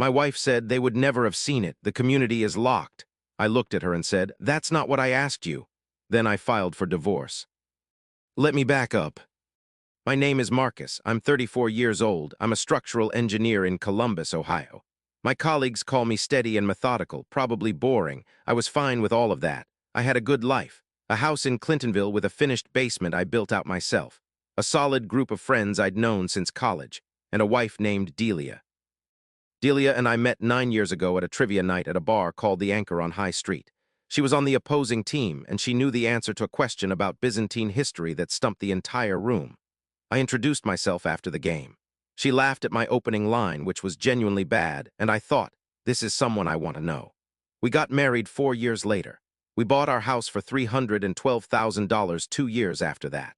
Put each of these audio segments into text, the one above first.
My wife said they would never have seen it. The community is locked. I looked at her and said, "That's not what I asked you." Then I filed for divorce. Let me back up. My name is Marcus. I'm 34 years old. I'm a structural engineer in Columbus, Ohio. My colleagues call me steady and methodical, probably boring. I was fine with all of that. I had a good life. A house in Clintonville with a finished basement I built out myself. A solid group of friends I'd known since college. And a wife named Delia. Delia and I met 9 years ago at a trivia night at a bar called The Anchor on High Street. She was on the opposing team, and she knew the answer to a question about Byzantine history that stumped the entire room. I introduced myself after the game. She laughed at my opening line, which was genuinely bad, and I thought, this is someone I want to know. We got married 4 years later. We bought our house for $312,000 2 years after that.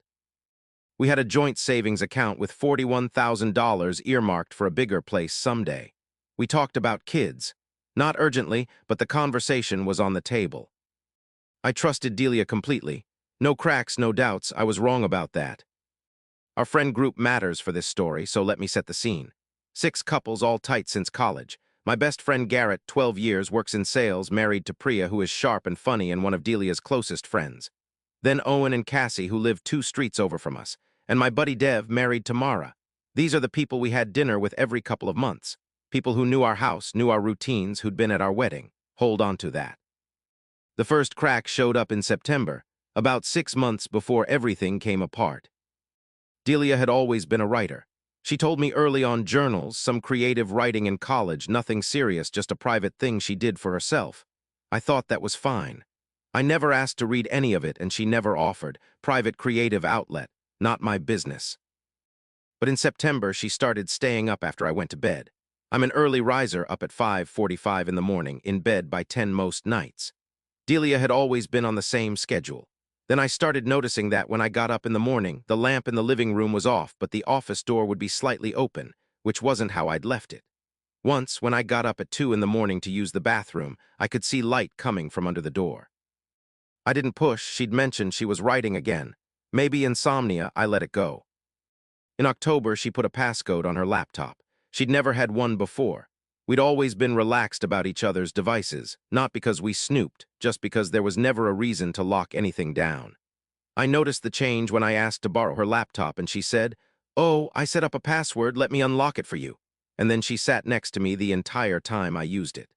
We had a joint savings account with $41,000 earmarked for a bigger place someday. We talked about kids. Not urgently, but the conversation was on the table. I trusted Delia completely. No cracks, no doubts. I was wrong about that. Our friend group matters for this story, so let me set the scene. 6 couples, all tight since college. My best friend Garrett, 12 years, works in sales, married to Priya, who is sharp and funny and one of Delia's closest friends. Then Owen and Cassie, who live 2 streets over from us. And my buddy Dev, married to Mara. These are the people we had dinner with every couple of months. People who knew our house, knew our routines, who'd been at our wedding. Hold on to that. The first crack showed up in September, about 6 months before everything came apart. Delia had always been a writer. She told me early on journals, some creative writing in college, nothing serious, just a private thing she did for herself. I thought that was fine. I never asked to read any of it, and she never offered. Private creative outlet, not my business. But in September, she started staying up after I went to bed. I'm an early riser, up at 5:45 in the morning, in bed by 10 most nights. Delia had always been on the same schedule. Then I started noticing that when I got up in the morning, the lamp in the living room was off, but the office door would be slightly open, which wasn't how I'd left it. Once, when I got up at 2 in the morning to use the bathroom, I could see light coming from under the door. I didn't push. She'd mentioned she was writing again. Maybe insomnia. I let it go. In October, she put a passcode on her laptop. She'd never had one before. We'd always been relaxed about each other's devices, not because we snooped, just because there was never a reason to lock anything down. I noticed the change when I asked to borrow her laptop, and she said, "Oh, I set up a password, let me unlock it for you." And then she sat next to me the entire time I used it.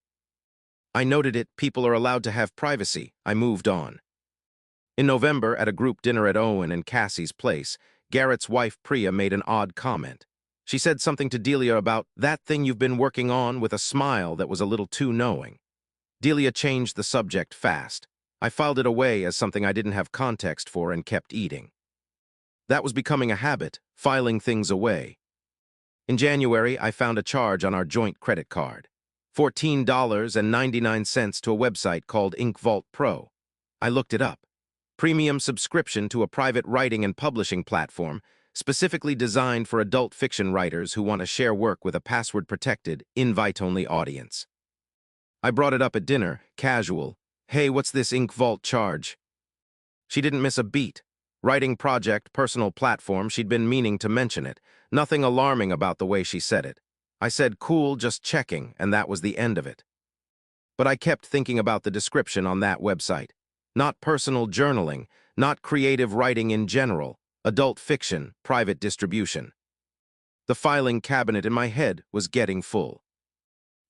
I noted it. People are allowed to have privacy. I moved on. In November, at a group dinner at Owen and Cassie's place, Garrett's wife Priya made an odd comment. She said something to Delia about that thing you've been working on, with a smile that was a little too knowing. Delia changed the subject fast. I filed it away as something I didn't have context for and kept eating. That was becoming a habit, filing things away. In January, I found a charge on our joint credit card. $14.99 to a website called Ink Vault Pro. I looked it up. Premium subscription to a private writing and publishing platform, specifically designed for adult fiction writers who want to share work with a password-protected, invite-only audience. I brought it up at dinner, casual. "Hey, what's this Ink Vault charge?" She didn't miss a beat. Writing project, personal platform, she'd been meaning to mention it. Nothing alarming about the way she said it. I said, "Cool, just checking," and that was the end of it. But I kept thinking about the description on that website. Not personal journaling, not creative writing in general. Adult fiction, private distribution. The filing cabinet in my head was getting full.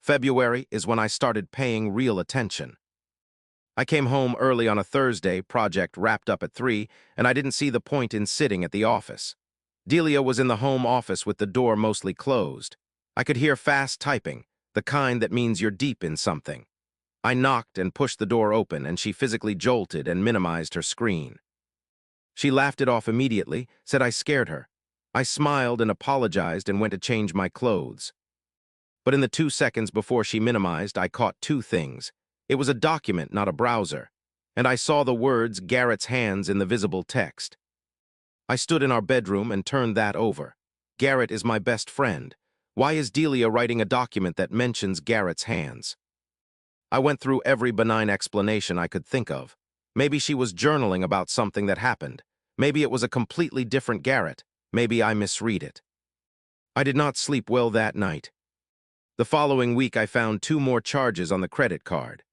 February is when I started paying real attention. I came home early on a Thursday, project wrapped up at 3, and I didn't see the point in sitting at the office. Delia was in the home office with the door mostly closed. I could hear fast typing, the kind that means you're deep in something. I knocked and pushed the door open, and she physically jolted and minimized her screen. She laughed it off immediately, said I scared her. I smiled and apologized and went to change my clothes. But in the 2 seconds before she minimized, I caught 2 things. It was a document, not a browser. And I saw the words Garrett's hands in the visible text. I stood in our bedroom and turned that over. Garrett is my best friend. Why is Delia writing a document that mentions Garrett's hands? I went through every benign explanation I could think of. Maybe she was journaling about something that happened. Maybe it was a completely different Garrett. Maybe I misread it. I did not sleep well that night. The following week, I found 2 more charges on the credit card.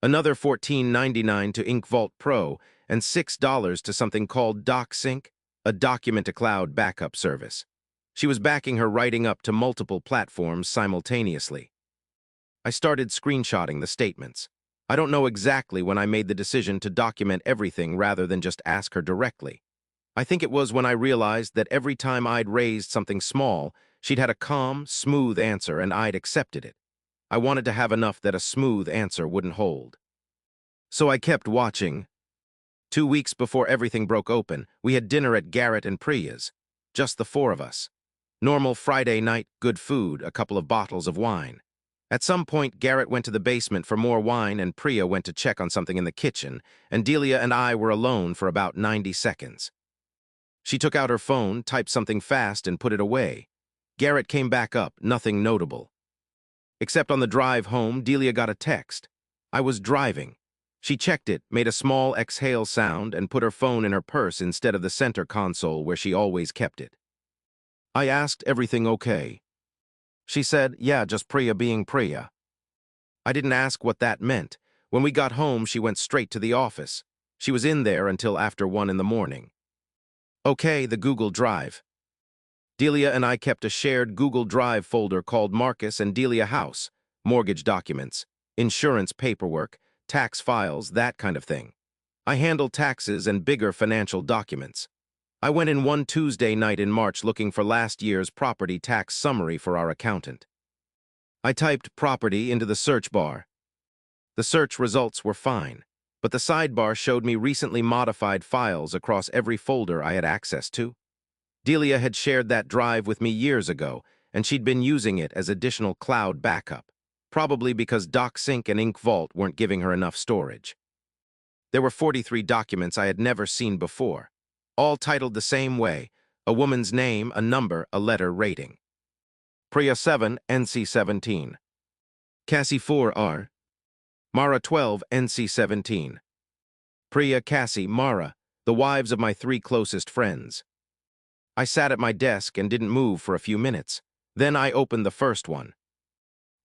Another $14.99 to Ink Vault Pro and $6 to something called DocSync, a document-to-cloud backup service. She was backing her writing up to multiple platforms simultaneously. I started screenshotting the statements. I don't know exactly when I made the decision to document everything rather than just ask her directly. I think it was when I realized that every time I'd raised something small, she'd had a calm, smooth answer and I'd accepted it. I wanted to have enough that a smooth answer wouldn't hold. So I kept watching. 2 weeks before everything broke open, we had dinner at Garrett and Priya's. Just the 4 of us. Normal Friday night, good food, a couple of bottles of wine. At some point, Garrett went to the basement for more wine and Priya went to check on something in the kitchen, and Delia and I were alone for about 90 seconds. She took out her phone, typed something fast, and put it away. Garrett came back up, nothing notable. Except on the drive home, Delia got a text. I was driving. She checked it, made a small exhale sound, and put her phone in her purse instead of the center console where she always kept it. I asked, everything okay? She said, yeah, just Priya being Priya. I didn't ask what that meant. When we got home, she went straight to the office. She was in there until after 1 in the morning. Okay, the Google Drive. Delia and I kept a shared Google Drive folder called Marcus and Delia House, mortgage documents, insurance paperwork, tax files, that kind of thing. I handled taxes and bigger financial documents. I went in one Tuesday night in March looking for last year's property tax summary for our accountant. I typed property into the search bar. The search results were fine, but the sidebar showed me recently modified files across every folder I had access to. Delia had shared that drive with me years ago, and she'd been using it as additional cloud backup, probably because DocSync and Ink Vault weren't giving her enough storage. There were 43 documents I had never seen before, all titled the same way, a woman's name, a number, a letter, rating. Priya 7, NC 17. Cassie 4, R. Mara 12, NC 17. Priya, Cassie, Mara, the wives of my 3 closest friends. I sat at my desk and didn't move for a few minutes. Then I opened the first one.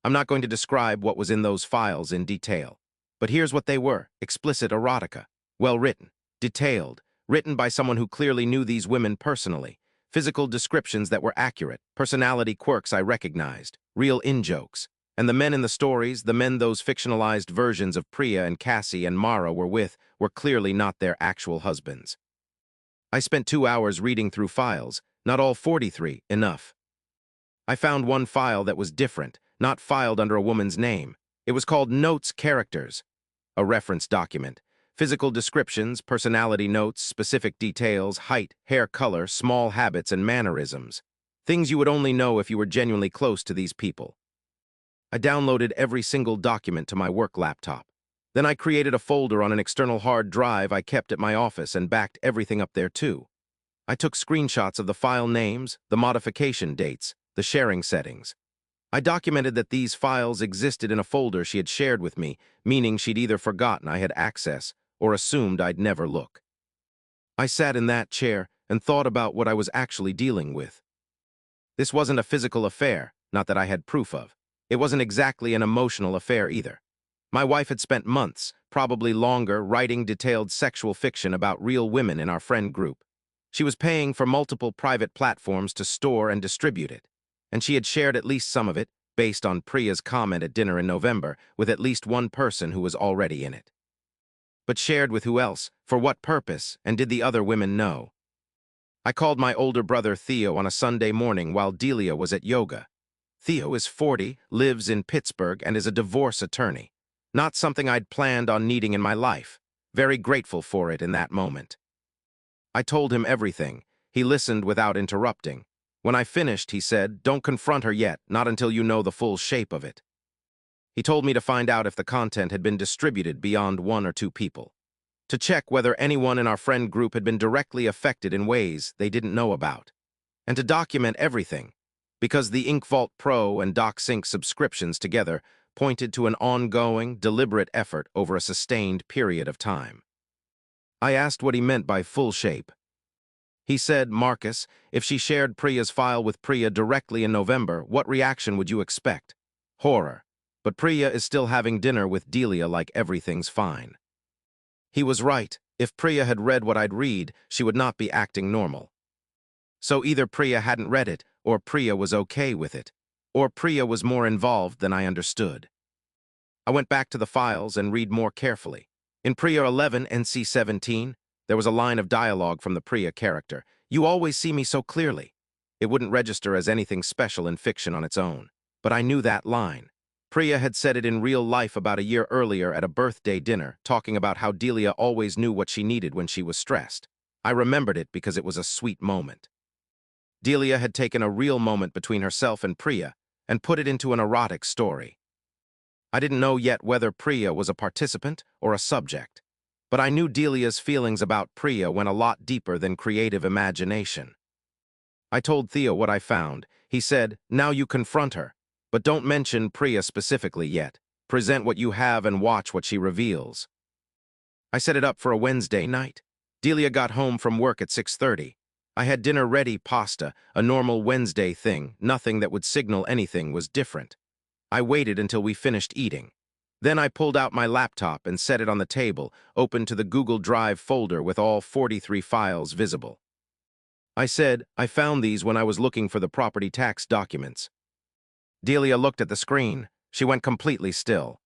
I'm not going to describe what was in those files in detail, but here's what they were: explicit erotica, well-written, detailed, written by someone who clearly knew these women personally, physical descriptions that were accurate, personality quirks I recognized, real in-jokes. And the men in the stories, the men those fictionalized versions of Priya and Cassie and Mara were with, were clearly not their actual husbands. I spent 2 hours reading through files, not all 43, enough. I found one file that was different, not filed under a woman's name. It was called Notes Characters, a reference document. Physical descriptions, personality notes, specific details, height, hair color, small habits, and mannerisms. Things you would only know if you were genuinely close to these people. I downloaded every single document to my work laptop. Then I created a folder on an external hard drive I kept at my office and backed everything up there too. I took screenshots of the file names, the modification dates, the sharing settings. I documented that these files existed in a folder she had shared with me, meaning she'd either forgotten I had access or assumed I'd never look. I sat in that chair and thought about what I was actually dealing with. This wasn't a physical affair, not that I had proof of. It wasn't exactly an emotional affair either. My wife had spent months, probably longer, writing detailed sexual fiction about real women in our friend group. She was paying for multiple private platforms to store and distribute it, and she had shared at least some of it, based on Priya's comment at dinner in November, with at least one person who was already in it. But shared with who else, for what purpose, and did the other women know? I called my older brother Theo on a Sunday morning while Delia was at yoga. Theo is 40, lives in Pittsburgh, and is a divorce attorney. Not something I'd planned on needing in my life. Very grateful for it in that moment. I told him everything. He listened without interrupting. When I finished, he said, "Don't confront her yet, not until you know the full shape of it." He told me to find out if the content had been distributed beyond 1 or 2 people. To check whether anyone in our friend group had been directly affected in ways they didn't know about. And to document everything, because the Ink Vault Pro and DocSync subscriptions together pointed to an ongoing, deliberate effort over a sustained period of time. I asked what he meant by full shape. He said, "Marcus, if she shared Priya's file with Priya directly in November, what reaction would you expect? Horror. But Priya is still having dinner with Delia like everything's fine. He was right. If Priya had read what I'd read, she would not be acting normal. So either Priya hadn't read it, or Priya was okay with it, or Priya was more involved than I understood. I went back to the files and read more carefully. In Priya 11 NC 17, there was a line of dialogue from the Priya character. "You always see me so clearly." It wouldn't register as anything special in fiction on its own, but I knew that line. Priya had said it in real life about a year earlier at a birthday dinner, talking about how Delia always knew what she needed when she was stressed. I remembered it because it was a sweet moment. Delia had taken a real moment between herself and Priya and put it into an erotic story. I didn't know yet whether Priya was a participant or a subject, but I knew Delia's feelings about Priya went a lot deeper than creative imagination. I told Theo what I found. He said, "Now you confront her, but don't mention Priya specifically yet. Present what you have and watch what she reveals." I set it up for a Wednesday night. Delia got home from work at 6:30. I had dinner ready, pasta, a normal Wednesday thing, nothing that would signal anything was different. I waited until we finished eating. Then I pulled out my laptop and set it on the table, open to the Google Drive folder with all 43 files visible. I said, "I found these when I was looking for the property tax documents." Delia looked at the screen. She went completely still.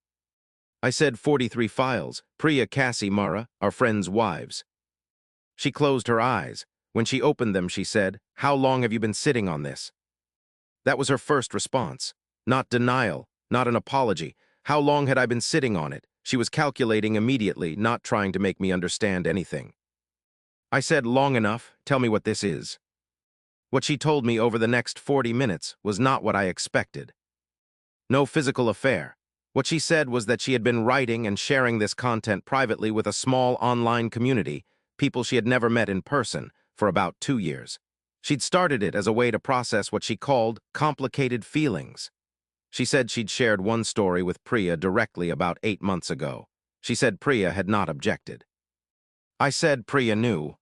I said, 43 files, Priya, Cassie, Mara, our friends' wives." She closed her eyes. When she opened them, she said, "How long have you been sitting on this?" That was her first response. Not denial, not an apology. How long had I been sitting on it? She was calculating immediately, not trying to make me understand anything. I said, "Long enough, tell me what this is." What she told me over the next 40 minutes was not what I expected. No physical affair. What she said was that she had been writing and sharing this content privately with a small online community, people she had never met in person, for about 2 years. She'd started it as a way to process what she called complicated feelings. She said she'd shared one story with Priya directly about 8 months ago. She said Priya had not objected. I said Priya knew.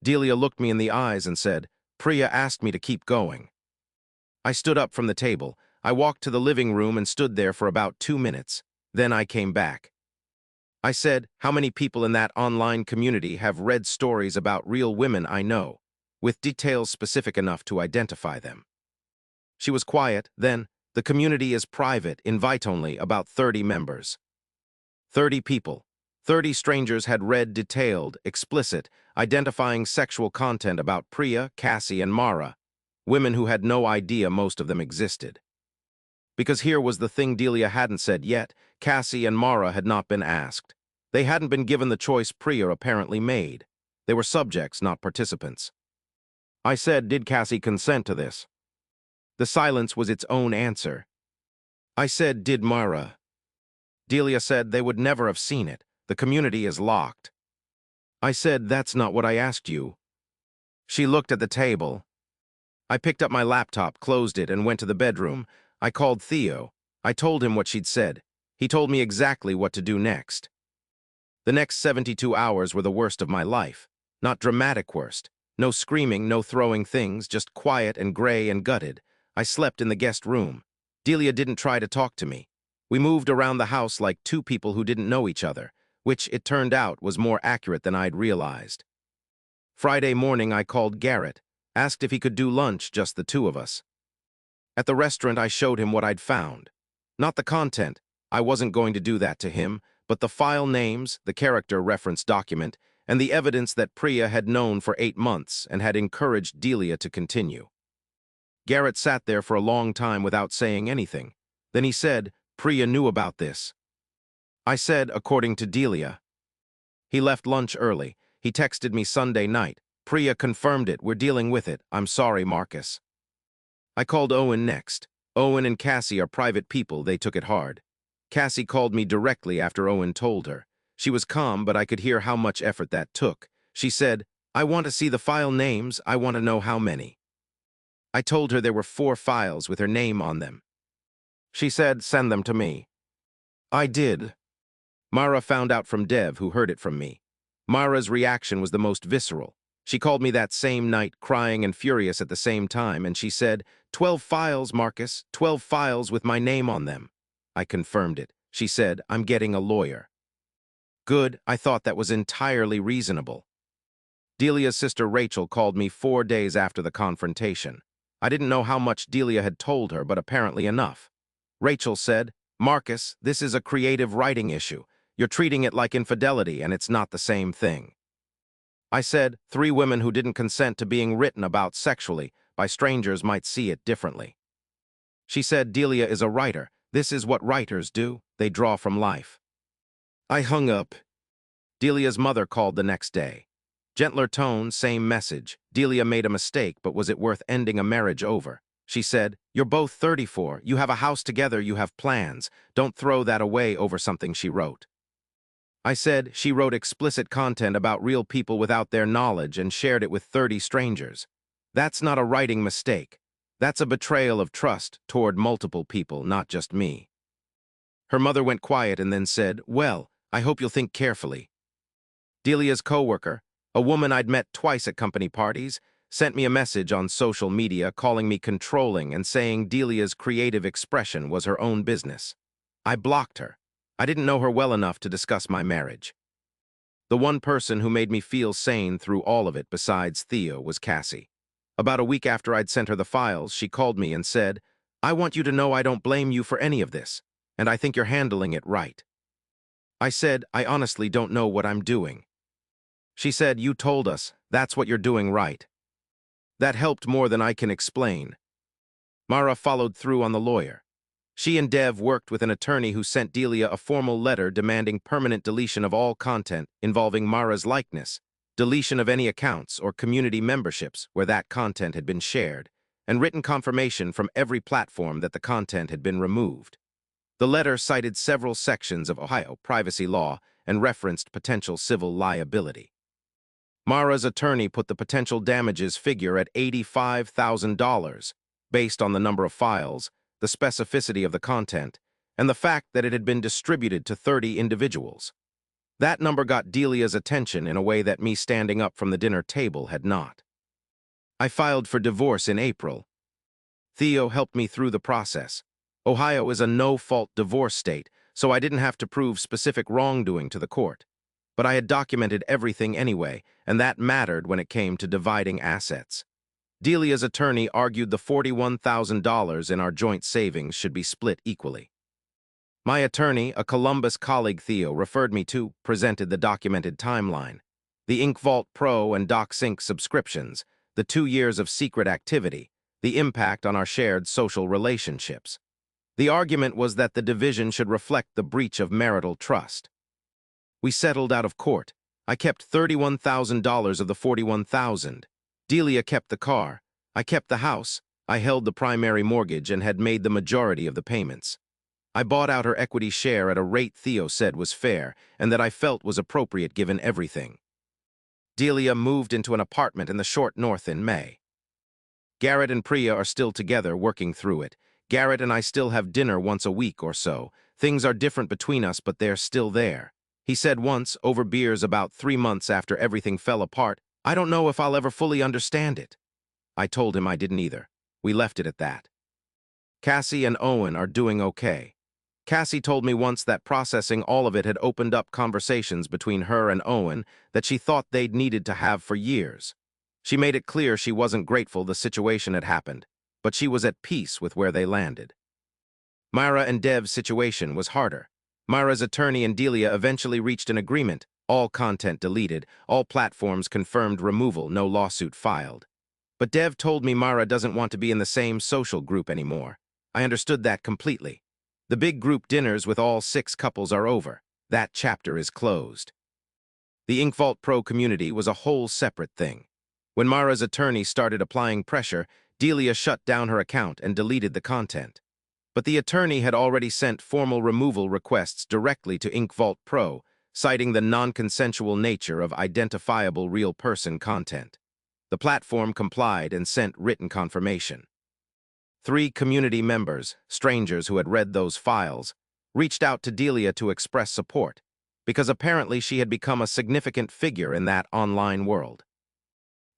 Delia looked me in the eyes and said, "Priya asked me to keep going." I stood up from the table. I walked to the living room and stood there for about 2 minutes. Then I came back. I said, "How many people in that online community have read stories about real women I know, with details specific enough to identify them?" She was quiet. Then, "The community is private, invite-only, about 30 members." 30 people. 30 strangers had read detailed, explicit, identifying sexual content about Priya, Cassie, and Mara, women who had no idea most of them existed. Because here was the thing Delia hadn't said yet, Cassie and Mara had not been asked. They hadn't been given the choice Priya apparently made. They were subjects, not participants. I said, "Did Cassie consent to this?" The silence was its own answer. I said, "Did Mara?" Delia said they would never have seen it. The community is locked. I said, "That's not what I asked you." She looked at the table. I picked up my laptop, closed it, and went to the bedroom. I called Theo. I told him what she'd said. He told me exactly what to do next. The next 72 hours were the worst of my life. Not dramatic worst. No screaming, no throwing things, just quiet and gray and gutted. I slept in the guest room. Delia didn't try to talk to me. We moved around the house like two people who didn't know each other, which, it turned out, was more accurate than I'd realized. Friday morning, I called Garrett, asked if he could do lunch, just the two of us. At the restaurant, I showed him what I'd found. Not the content. I wasn't going to do that to him, but the file names, the character reference document, and the evidence that Priya had known for 8 months and had encouraged Delia to continue. Garrett sat there for a long time without saying anything. Then he said, "Priya knew about this." I said, "According to Delia." He left lunch early. He texted me Sunday night. "Priya confirmed it. We're dealing with it. I'm sorry, Marcus." I called Owen next. Owen and Cassie are private people. They took it hard. Cassie called me directly after Owen told her. She was calm, but I could hear how much effort that took. She said, "I want to see the file names. I want to know how many." I told her there were 4 files with her name on them. She said, "Send them to me." I did. Mara found out from Dev, who heard it from me. Mara's reaction was the most visceral. She called me that same night, crying and furious at the same time, and she said, 12 files, Marcus, 12 files with my name on them. I confirmed it. She said, I'm getting a lawyer. Good, I thought that was entirely reasonable. Delia's sister Rachel called me 4 days after the confrontation. I didn't know how much Delia had told her, but apparently enough. Rachel said, Marcus, this is a creative writing issue. You're treating it like infidelity, and it's not the same thing. I said, 3 women who didn't consent to being written about sexually by strangers might see it differently. She said, Delia is a writer. This is what writers do. They draw from life. I hung up. Delia's mother called the next day. Gentler tone, same message. Delia made a mistake, but was it worth ending a marriage over? She said, you're both 34. You have a house together. You have plans. Don't throw that away over something she wrote. I said, she wrote explicit content about real people without their knowledge and shared it with 30 strangers. That's not a writing mistake. That's a betrayal of trust toward multiple people, not just me. Her mother went quiet and then said, well, I hope you'll think carefully. Delia's coworker, a woman I'd met twice at company parties, sent me a message on social media calling me controlling and saying Delia's creative expression was her own business. I blocked her. I didn't know her well enough to discuss my marriage. The one person who made me feel sane through all of it besides Theo was Cassie. About a week after I'd sent her the files, she called me and said, I want you to know I don't blame you for any of this, and I think you're handling it right. I said, I honestly don't know what I'm doing. She said, you told us, that's what you're doing right. That helped more than I can explain. Mara followed through on the lawyer. She and Dev worked with an attorney who sent Delia a formal letter demanding permanent deletion of all content involving Mara's likeness, deletion of any accounts or community memberships where that content had been shared, and written confirmation from every platform that the content had been removed. The letter cited several sections of Ohio privacy law and referenced potential civil liability. Mara's attorney put the potential damages figure at $85,000, based on the number of files, the specificity of the content, and the fact that it had been distributed to 30 individuals. That number got Delia's attention in a way that me standing up from the dinner table had not. I filed for divorce in April. Theo helped me through the process. Ohio is a no-fault divorce state, so I didn't have to prove specific wrongdoing to the court. But I had documented everything anyway, and that mattered when it came to dividing assets. Delia's attorney argued the $41,000 in our joint savings should be split equally. My attorney, a Columbus colleague Theo referred me to, presented the documented timeline. The InkVault Pro and DocSync subscriptions, the 2 years of secret activity, the impact on our shared social relationships. The argument was that the division should reflect the breach of marital trust. We settled out of court. I kept $31,000 of the $41,000. Delia kept the car. I kept the house. I held the primary mortgage and had made the majority of the payments. I bought out her equity share at a rate Theo said was fair and that I felt was appropriate given everything. Delia moved into an apartment in the short north in May. Garrett and Priya are still together working through it. Garrett and I still have dinner once a week or so. Things are different between us, but they're still there. He said once, over beers about 3 months after everything fell apart, I don't know if I'll ever fully understand it. I told him I didn't either. We left it at that. Cassie and Owen are doing okay. Cassie told me once that processing all of it had opened up conversations between her and Owen that she thought they'd needed to have for years. She made it clear she wasn't grateful the situation had happened, but she was at peace with where they landed. Myra and Dev's situation was harder. Myra's attorney and Delia eventually reached an agreement, all content deleted, all platforms confirmed removal, no lawsuit filed. But Dev told me Myra doesn't want to be in the same social group anymore. I understood that completely. The big group dinners with all 6 couples are over. That chapter is closed. The InkVault Pro community was a whole separate thing. When Myra's attorney started applying pressure, Delia shut down her account and deleted the content. But the attorney had already sent formal removal requests directly to InkVault Pro, citing the non-consensual nature of identifiable real person content. The platform complied and sent written confirmation. 3 community members, strangers who had read those files, reached out to Delia to express support, because apparently she had become a significant figure in that online world.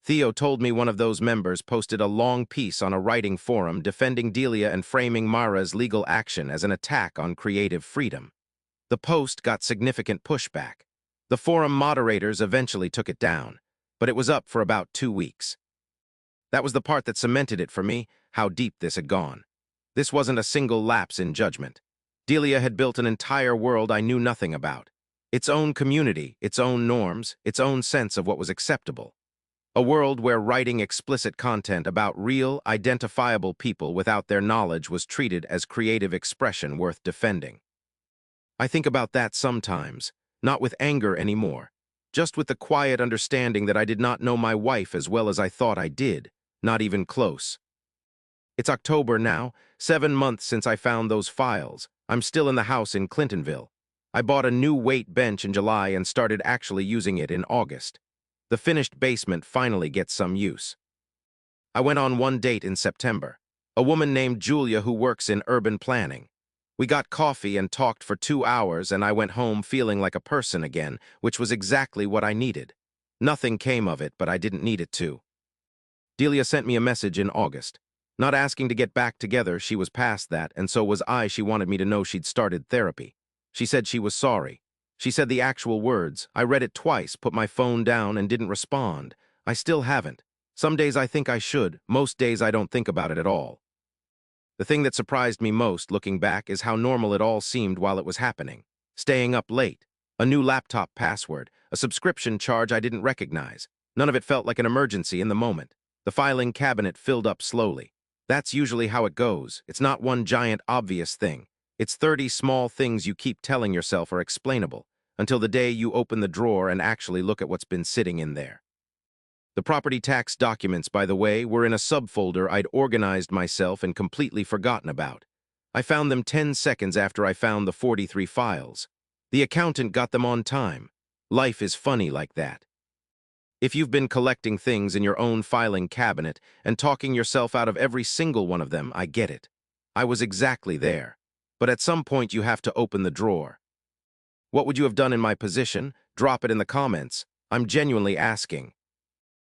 Theo told me one of those members posted a long piece on a writing forum defending Delia and framing Mara's legal action as an attack on creative freedom. The post got significant pushback. The forum moderators eventually took it down, but it was up for about 2 weeks. That was the part that cemented it for me, how deep this had gone. This wasn't a single lapse in judgment. Delia had built an entire world I knew nothing about. Its own community, its own norms, its own sense of what was acceptable. A world where writing explicit content about real, identifiable people without their knowledge was treated as creative expression worth defending. I think about that sometimes, not with anger anymore, just with the quiet understanding that I did not know my wife as well as I thought I did, not even close. It's October now, 7 months since I found those files. I'm still in the house in Clintonville. I bought a new weight bench in July and started actually using it in August. The finished basement finally gets some use. I went on one date in September. A woman named Julia who works in urban planning. We got coffee and talked for 2 hours, and I went home feeling like a person again, which was exactly what I needed. Nothing came of it, but I didn't need it to. Delia sent me a message in August. Not asking to get back together, she was past that, and so was I. She wanted me to know she'd started therapy. She said she was sorry. She said the actual words. I read it twice, put my phone down, and didn't respond. I still haven't. Some days I think I should. Most days I don't think about it at all. The thing that surprised me most, looking back, is how normal it all seemed while it was happening. Staying up late, a new laptop password, a subscription charge I didn't recognize. None of it felt like an emergency in the moment. The filing cabinet filled up slowly. That's usually how it goes. It's not one giant obvious thing. It's 30 small things you keep telling yourself are explainable, until the day you open the drawer and actually look at what's been sitting in there. The property tax documents, by the way, were in a subfolder I'd organized myself and completely forgotten about. I found them 10 seconds after I found the 43 files. The accountant got them on time. Life is funny like that. If you've been collecting things in your own filing cabinet and talking yourself out of every single one of them, I get it. I was exactly there. But at some point you have to open the drawer. What would you have done in my position? Drop it in the comments. I'm genuinely asking.